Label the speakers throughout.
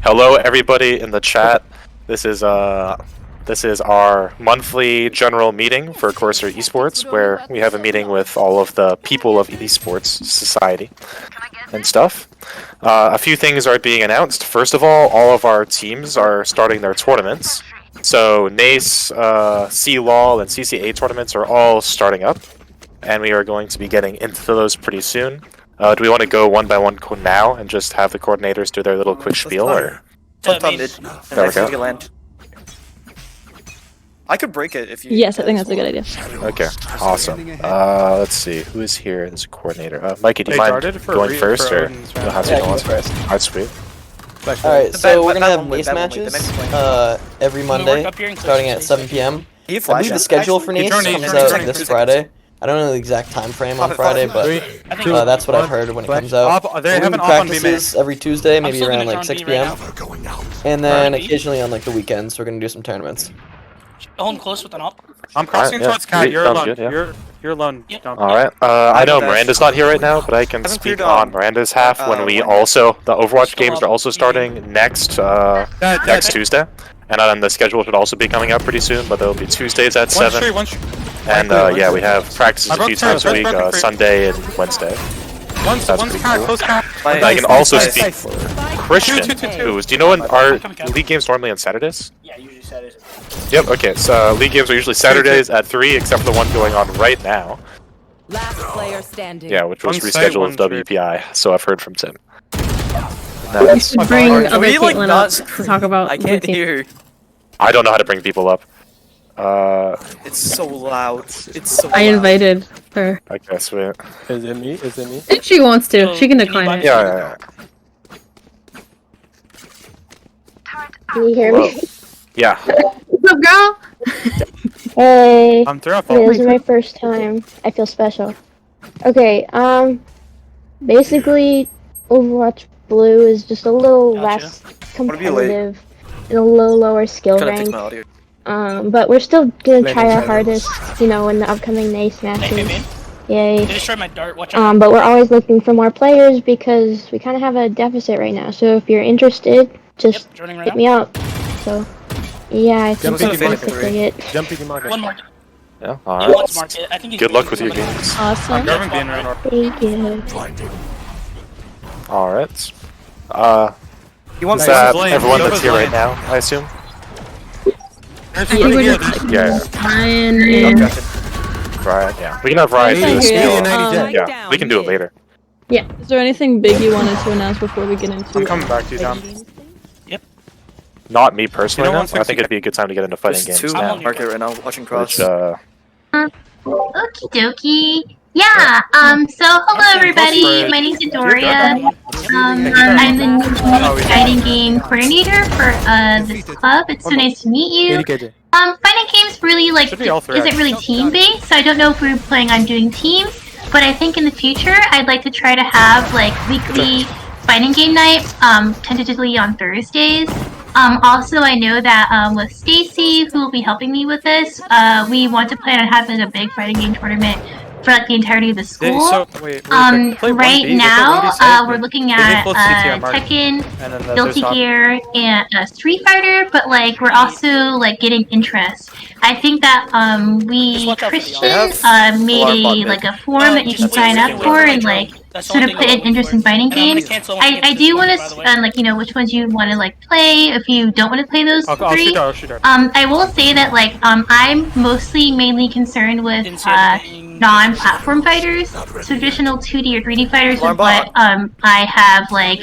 Speaker 1: Hello, everybody in the chat. This is our monthly general meeting for Corsair Esports, where we have a meeting with all of the people of Esports society and stuff. A few things are being announced. First of all of our teams are starting their tournaments. So NACE, C-LOL, and CCA tournaments are all starting up, and we are going to be getting into those pretty soon. Do we want to go one by one now and just have the coordinators do their little quick spiel, or?
Speaker 2: There we go. I could break it if you.
Speaker 3: Yes, I think that's a good idea.
Speaker 1: Okay, awesome. Let's see, who is here as a coordinator? Mikey, do you mind going first, or you'll have to go first? Alright, sweet.
Speaker 4: Alright, so we're gonna have NACE matches every Monday, starting at 7 p.m. I believe the schedule for NACE comes out this Friday. I don't know the exact time frame on Friday, but that's what I've heard when it comes out. We're doing practices every Tuesday, maybe around like 6 p.m. And then occasionally on like the weekends, we're gonna do some tournaments.
Speaker 5: Own close with an op.
Speaker 6: I'm crossing towards Cat. You're alone. You're alone.
Speaker 1: Alright. I know Miranda's not here right now, but I can speak on Miranda's half when we also the Overwatch games are also starting next Tuesday. And then the schedule should also be coming out pretty soon, but there'll be Tuesdays at 7. And yeah, we have practices a few times a week, Sunday and Wednesday. That's pretty cool. I can also speak for Christian, do you know when our league games normally on Saturdays?
Speaker 5: Yeah, usually Saturdays.
Speaker 1: Yep, okay, so league games are usually Saturdays at 3, except for the one going on right now.
Speaker 7: Last player standing.
Speaker 1: Yeah, which was rescheduled as WPI, so I've heard from Tim.
Speaker 3: We should bring other Caitlyn up to talk about.
Speaker 2: I can't hear.
Speaker 1: I don't know how to bring people up.
Speaker 2: It's so loud. It's so loud.
Speaker 3: I invited her.
Speaker 1: Okay, sweet.
Speaker 6: Is it me? Is it me?
Speaker 3: If she wants to, she can decline it.
Speaker 1: Yeah.
Speaker 8: Can you hear me?
Speaker 1: Yeah.
Speaker 3: What's up, girl?
Speaker 8: Hey.
Speaker 6: I'm through.
Speaker 8: This is my first time. I feel special. Okay, basically, Overwatch Blue is just a little less competitive and a lower skill rank. But we're still gonna try our hardest, you know, in the upcoming NACE matches. Yay.
Speaker 5: They destroyed my dart. Watch out.
Speaker 8: But we're always looking for more players because we kind of have a deficit right now. So if you're interested, just hit me up. So, yeah, I think that's basically it.
Speaker 5: One more.
Speaker 1: Yeah, alright.
Speaker 5: I think
Speaker 1: Good luck with your games.
Speaker 3: Awesome.
Speaker 8: Thank you.
Speaker 1: Alright.
Speaker 2: You want
Speaker 1: is that everyone that's here right now, I assume?
Speaker 3: I think we're just like Ryan and...
Speaker 1: Riot, yeah. We can have Riot do the spiel. Yeah, we can do it later.
Speaker 3: Yeah. Is there anything big you wanted to announce before we get into?
Speaker 6: I'm coming back to you, Dom.
Speaker 5: Yep.
Speaker 1: Not me personally, no. I think it'd be a good time to get into fighting games now.
Speaker 2: Market right now, watching Cross.
Speaker 9: Okie dokie. Yeah, so hello everybody, my name's Adoria. I'm the new fighting game coordinator for this club. It's so nice to meet you. Fighting games really isn't really team based, so I don't know if we're planning on doing teams, but I think in the future I'd like to try to have like weekly fighting game night, tentatively on Thursdays. Also, I know that with Stacy, who will be helping me with this, we want to plan on having a big fighting game tournament for like the entirety of the school. Right now, we're looking at Tekken, Guilty Gear, and Street Fighter, but like we're also like getting interest. I think that Christian made a form that you can sign up for and like sort of put in interest in fighting games. I do want to which ones you want to like play if you don't want to play those three. I will say that like I'm mainly concerned with non-platform fighters, traditional 2D or 3D fighters is what I have like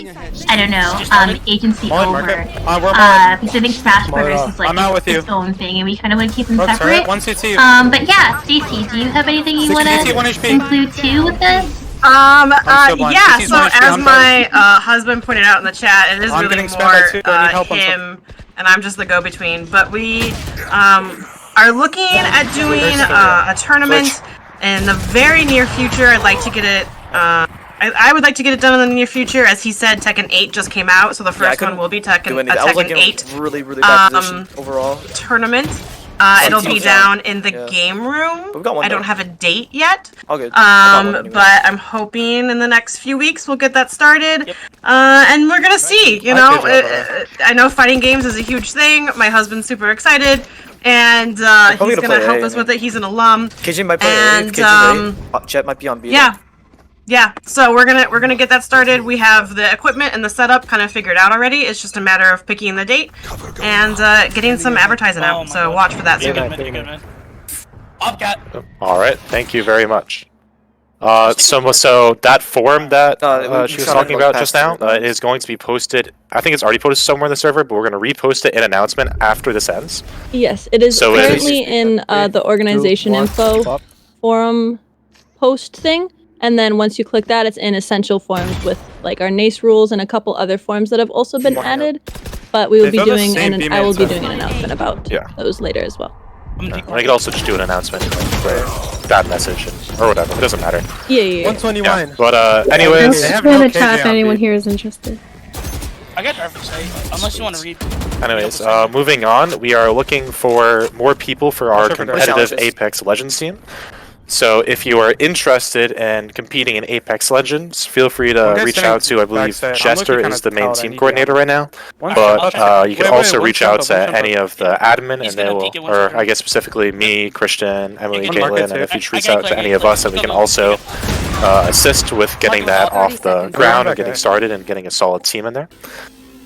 Speaker 9: agency over. Because I think Smash Brothers is like its own thing, and we kind of want to keep them separate. But yeah, Stacy, do you have anything you want to include too with this?
Speaker 10: Yeah, so as my husband pointed out in the chat, it is really more him, and I'm just the go-between, but we are looking at doing a tournament in the very near future. I'd like to get it, I would like to get it done in the near future. As he said, Tekken 8 just came out, so the first one will be Tekken 8
Speaker 2: really bad position overall.
Speaker 10: Tournament. It'll be down in the game room.
Speaker 2: We've got one
Speaker 10: I don't
Speaker 2: though.
Speaker 10: have a date yet.
Speaker 2: All good. I got one anyway.
Speaker 10: But I'm hoping in the next few weeks we'll get that started. And we're gonna see, you know. I know fighting games is a huge thing. My husband's super excited, and he's gonna help us with it. He's an alum.
Speaker 2: KJ might play
Speaker 10: And,
Speaker 2: A. KJ Jet might be on B.
Speaker 10: Yeah. So we're gonna get that started. We have the equipment and the setup kind of figured out already. It's just a matter of picking the date and getting some advertising out. So watch for that soon.
Speaker 1: All right, thank you very much. So that forum that she was talking about just now is going to be posted. I think it's already posted somewhere in the server, but we're going to repost it in announcement after this ends.
Speaker 3: Yes, it is
Speaker 1: So
Speaker 3: currently in the organization info forum post thing. And then once you click that, it's in essential forms with like our NACE rules and a couple other forms that have also been added. But we will be doing, and I will be doing an announcement about those later as well.
Speaker 1: I could also just do an announcement for that message or whatever. It doesn't matter.
Speaker 3: Yeah.
Speaker 6: 121.
Speaker 1: Yeah. But anyways,
Speaker 3: Just put in the chat if anyone here is interested.
Speaker 5: I got Dark Side, unless you want to read.
Speaker 1: Anyways, moving on, we are looking for more people for our competitive Apex Legends team. So if you are interested in competing in Apex Legends, feel free to reach out to, I believe, Jester is the main team coordinator right now. But you can also reach out to any of the admin, and they will, or I guess specifically me, Christian, Emily, Caitlin, and if you reach out to any of us, then we can also assist with getting that off the ground and getting started and getting a solid team in there.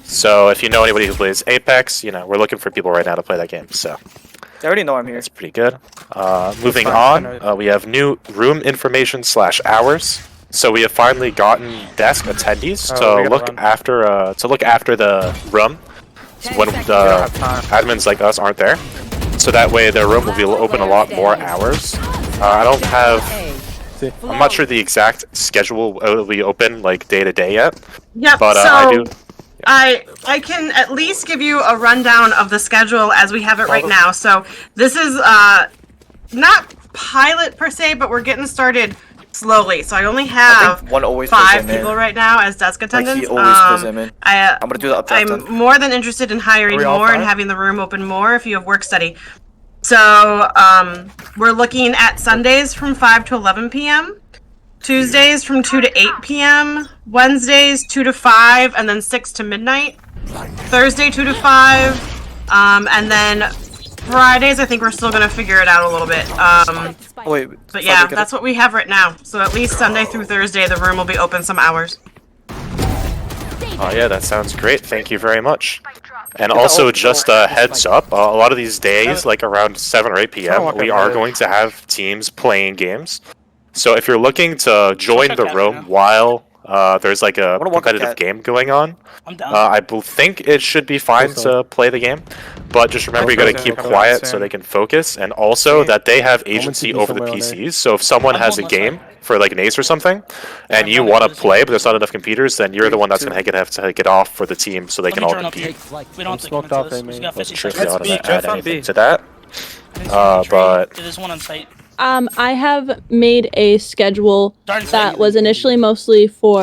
Speaker 1: So if you know anybody who plays Apex, you know, we're looking for people right now to play that game, so.
Speaker 2: They already know I'm here.
Speaker 1: That's pretty good. Moving on, we have new room information / hours. So we have finally gotten desk attendees to look after the room when the admins like us aren't there. So that way the room will be open a lot more hours. I don't have. I'm not sure the exact schedule will be open like day to day yet.
Speaker 10: Yep.
Speaker 1: But I do.
Speaker 10: I can at least give you a rundown of the schedule as we have it right now. So this is not pilot per se, but we're getting started slowly. So I only have 5 people right now as desk attendants.
Speaker 2: I'm gonna do the updraft.
Speaker 10: I'm more than interested in hiring more and having the room open more if you have work study. So we're looking at Sundays from 5 to 11 p.m. Tuesdays from 2 to 8 p.m., Wednesdays 2 to 5, and then 6 to midnight. Thursday 2 to 5, and then Fridays I think we're still gonna figure it out a little bit. But yeah, that's what we have right now. So at least Sunday through Thursday the room will be open some hours.
Speaker 1: Oh yeah, that sounds great. Thank you very much. And also, just a heads up, a lot of these days, like around 7 or 8 p.m., we are going to have teams playing games. So if you're looking to join the room while there's like a competitive game going on, I think it should be fine to play the game. But just remember, you gotta keep quiet so they can focus, and also that they have agency over the PCs. So if someone has a game for like NACE or something, and you want to play, but there's not enough computers, then you're the one that's gonna have to get off for the team so they can all compete.
Speaker 5: We don't take this. We got 50
Speaker 1: Sure, I don't add anything to that. But
Speaker 5: there's one on site.
Speaker 3: I have made a schedule that was initially mostly for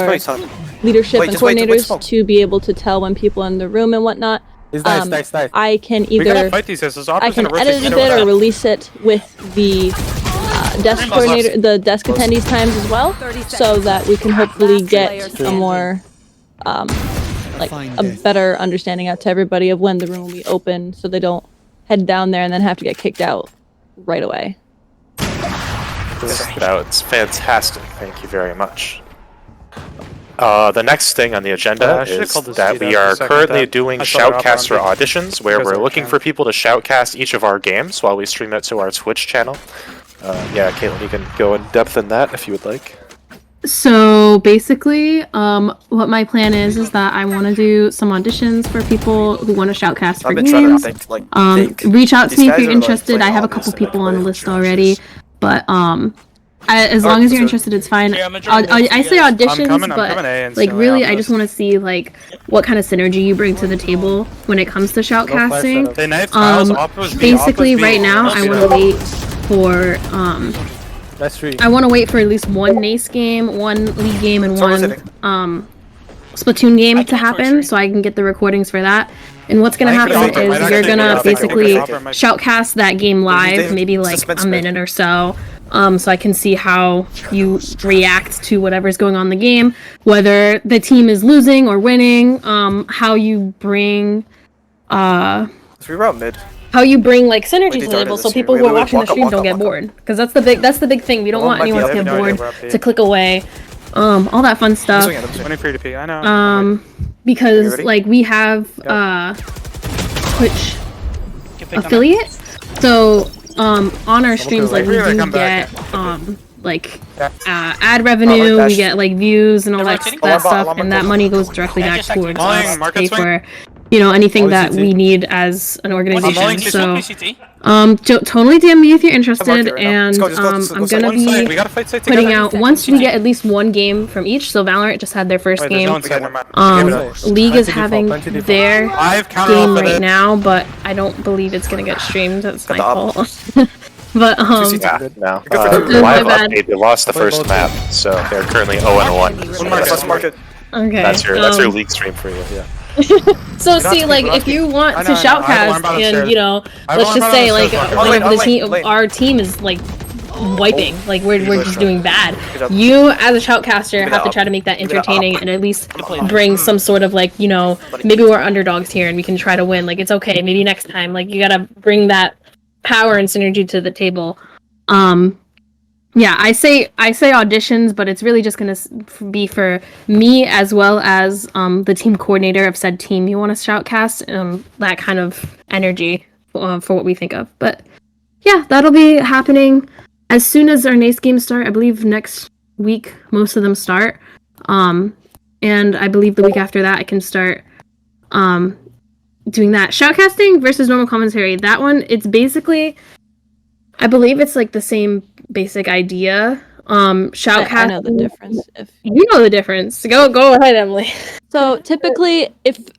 Speaker 3: leadership and coordinators to be able to tell when people are in the room and whatnot. I can either edit it a bit or release it with the desk coordinator, the desk attendees times as well, so that we can hopefully get a more like a better understanding out to everybody of when the room will be open, so they don't head down there and then have to get kicked out right away.
Speaker 1: It's fantastic. Thank you very much. The next thing on the agenda is that we are currently doing Shoutcaster auditions, where we're looking for people to shoutcast each of our games while we stream it to our Twitch channel. Yeah, Caitlin, you can go in depth in that if you would like.
Speaker 3: So basically, what my plan is that I want to do some auditions for people who want to shoutcast for games. Reach out to me if you're interested. I have a couple people on the list already, but as long as you're interested, it's fine. I say auditions, but like really, I just want to see like what kind of synergy you bring to the table when it comes to shoutcasting. Basically, right now, I want to wait for I want to wait for at least one NACE game, one League game, and one
Speaker 11: Splatoon game to happen, so I can get the recordings for that. And what's gonna happen is you're gonna basically shoutcast that game live, maybe like a minute or so. So I can see how you react to whatever's going on in the game, whether the team is losing or winning, how you bring how you bring like synergy to the table, so people who are watching the stream don't get bored. Because that's the big thing. We don't want anyone to get bored, to click away, all that fun stuff. Because like we have Twitch affiliate, so on our streams like we do get ad revenue, we get like views and all that stuff, and that money goes directly back towards us to pay for anything that we need as an organization. So totally DM me if you're interested, and I'm gonna be putting out once we get at least one game from each. So Valorant just had their first game. League is having their game right now, but I don't believe it's gonna get streamed. That's my fault. But
Speaker 1: live update, they lost the first map, so they're currently 0-1.
Speaker 11: Okay.
Speaker 1: That's your league stream for you. Yeah.
Speaker 11: So see, like, if you want to shoutcast, and let's just say like our team is like wiping, like we're just doing bad. You as a shoutcaster have to try to make that entertaining and at least bring some sort of like maybe we're underdogs here and we can try to win. Like it's okay, maybe next time. Like you gotta bring that power and synergy to the table. Yeah, I say auditions, but it's really just gonna be for me as well as the team coordinator of said team. You want to shoutcast that kind of energy for what we think of. But yeah, that'll be happening as soon as our NACE games start. I believe next week most of them start, and I believe the week after that I can start doing that. Shoutcasting versus normal commentary. That one, it's basically, I believe it's like the same basic idea. Shoutcast.
Speaker 3: I know the difference. If
Speaker 11: you know the difference, go ahead, Emily.
Speaker 3: So typically,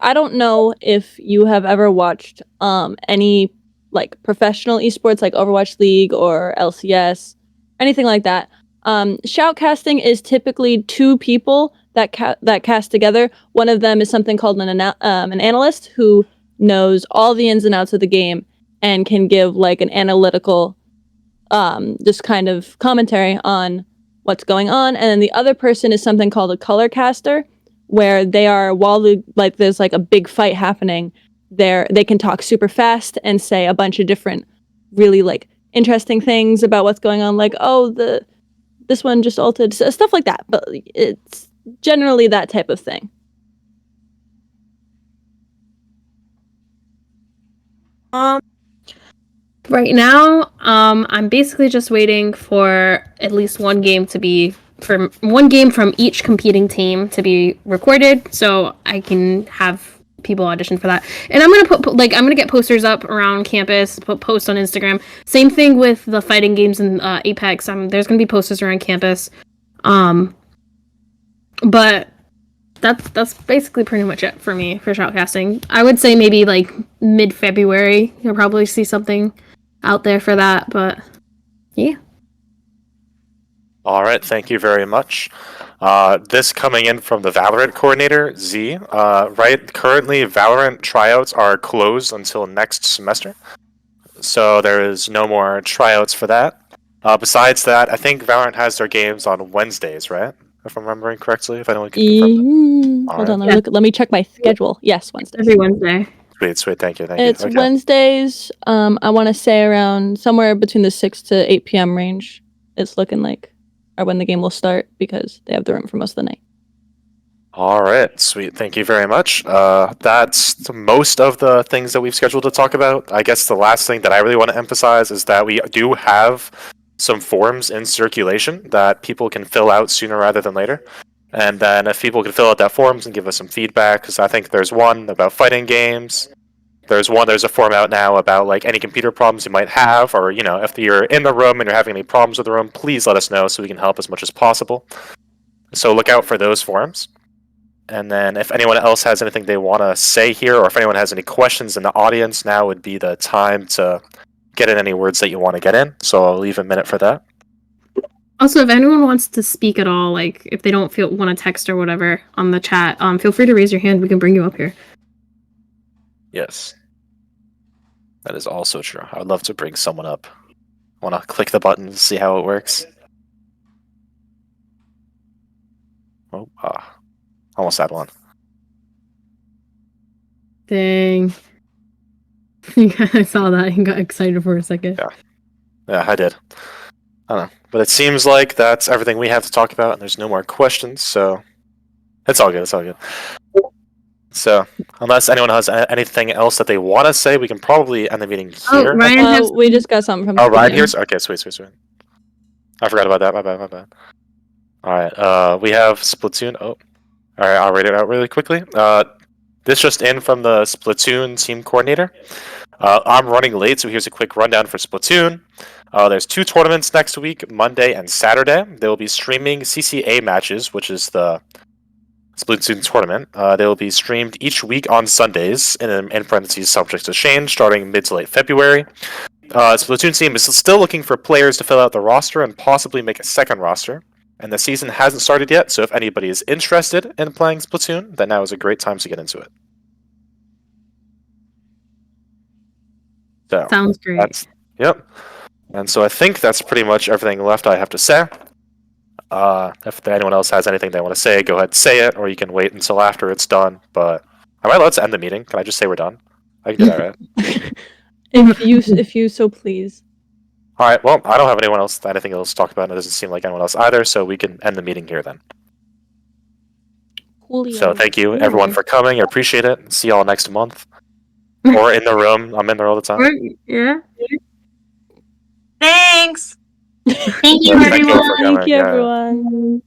Speaker 3: I don't know if you have ever watched any like professional esports like Overwatch League or LCS, anything like that. Shoutcasting is typically two people that cast together. One of them is something called an analyst who knows all the ins and outs of the game and can give like an analytical just kind of commentary on what's going on. And then the other person is something called a color caster, where they are, while there's like a big fight happening, they can talk super fast and say a bunch of different really like interesting things about what's going on, like this one just ulted, stuff like that. But it's generally that type of thing.
Speaker 11: Right now, I'm basically just waiting for at least one game from each competing team to be recorded, so I can have people audition for that. And I'm gonna get posters up around campus, post on Instagram. Same thing with the fighting games in Apex. There's gonna be posters around campus. But that's basically pretty much it for me for shoutcasting. I would say maybe like mid-February you'll probably see something out there for that, but yeah.
Speaker 1: All right, thank you very much. This coming in from the Valorant coordinator, Z. Currently Valorant tryouts are closed until next semester, so there is no more tryouts for that. Besides that, I think Valorant has their games on Wednesdays, right? If I'm remembering correctly, if anyone can confirm that.
Speaker 3: Hold on, let me check my schedule. Yes, Wednesday.
Speaker 11: Every Wednesday.
Speaker 1: Sweet, thank you.
Speaker 3: It's
Speaker 1: okay.
Speaker 3: Wednesdays. I want to say around somewhere between the 6 to 8 p.m. range. It's looking like, or when the game will start, because they have the room for most of the night.
Speaker 1: All right, sweet. Thank you very much. That's most of the things that we've scheduled to talk about. I guess the last thing that I really want to emphasize is that we do have some forms in circulation that people can fill out sooner rather than later. And then if people can fill out that forms and give us some feedback, because I think there's one about fighting games. There's a form out now about like any computer problems you might have, or if you're in the room and you're having any problems with the room, please let us know so we can help as much as possible. So look out for those forms. And then if anyone else has anything they want to say here, or if anyone has any questions in the audience, now would be the time to get in any words that you want to get in. So I'll leave a minute for that.
Speaker 11: Also, if anyone wants to speak at all, like if they don't want to text or whatever on the chat, feel free to raise your hand. We can bring you up here.
Speaker 1: Yes. That is also true. I would love to bring someone up. Want to click the button to see how it works? Oh, almost had one.
Speaker 11: Dang. I saw that and got excited for a second.
Speaker 1: Yeah, I did. I don't know. But it seems like that's everything we have to talk about, and there's no more questions, so it's all good. It's all good. So, unless anyone has anything else that they want to say, we can probably end the meeting here.
Speaker 11: Oh, Ryan has...
Speaker 3: We just got something from...
Speaker 1: Oh, Ryan here? Okay, sweet. I forgot about that. My bad. Alright, we have Splatoon. Oh. Alright, I'll read it out really quickly. This just in from the Splatoon team coordinator. I'm running late, so here's a quick rundown for Splatoon. There's 2 tournaments next week, Monday and Saturday. They will be streaming CCA matches, which is the Splatoon tournament. They will be streamed each week on Sundays, in parentheses subject to change, starting mid to late February. Splatoon team is still looking for players to fill out the roster and possibly make a second roster. And the season hasn't started yet, so if anybody is interested in playing Splatoon, then now is a great time to get into it. So,
Speaker 11: sounds great.
Speaker 1: Yep. And so I think that's pretty much everything left I have to say. If anyone else has anything they want to say, go ahead and say it, or you can wait until after it's done. But am I allowed to end the meeting? Can I just say we're done? I can do that, right?
Speaker 3: if you so please.
Speaker 1: All right. Well, I don't have anything else to talk about, and it doesn't seem like anyone else either. So we can end the meeting here then.
Speaker 3: Julio.
Speaker 1: So thank you everyone for coming. I appreciate it. See y'all next month, or in the room. I'm in there all the time.
Speaker 11: Yeah.
Speaker 10: Thanks.
Speaker 9: Thank you, everyone.
Speaker 3: Thank you, everyone.